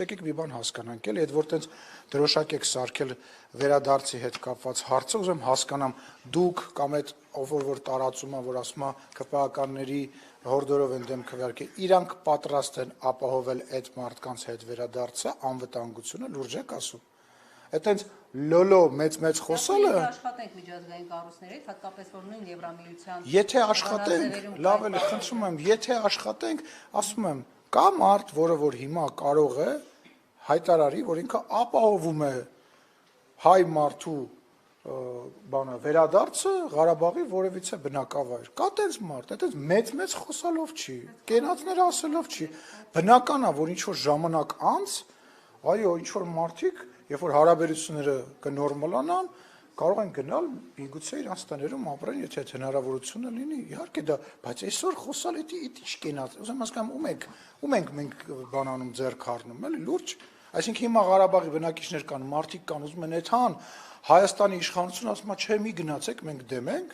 Եկեք մի բան հասկանանք, էլի, այդ որ տենց դրոշակ եք սարքել վերադարձի հետ կապված հարցը, ուզում հասկանամ, դուք կամ այդ ով որ տարածում է, որ ասում է ԿՊԱ-ականների հորդորով են դեմ քվեարկել, իրանք պատրաստ են ապահովել այդ մարդկանց հետ վերադարձը, անվտանգությունը, լուրջ եք ասում։ Այդտենց լոլո մեծ խոսալը աշխատենք միջազգային կառույցներից, հատկապես որ նույն Եվրամիության Եթե աշխատենք, լավ էլ խնդրում եմ, եթե աշխատենք, ասում եմ, կա մարդ, որը որ հիմա կարող է հայտարարի, որ ինքը ապահովում է հայ մարդու բանը վերադարձը Ղարաբաղի որևիցե բնակավայր։ Կա տենց մարդ, այդպես մեծ խոսալով չի, կենացներ ասելով չի։ Բնական է, որ ինչ որ ժամանակ անց, այո, ինչ որ մարդիկ, երբ որ հարաբերությունները կնորմալանան, կարող են գնալ միգուցե իրանց տներում ապրեն, եթե այդ հնարավորությունը լինի, իհարկե դա, բայց այսօր խոսալ էդի ինչ կենաց, ուզում հասկանամ ում ենք մենք բանանում ձեռք առնում, էլի լուրջ, այսինքն հիմա Ղարաբաղի բնակիչներ կան, մարդիկ կան, ուզում են այդ հան Հայաստանի իշխանությունը ասում է, չէ, մի գնացեք, մենք դեմ ենք,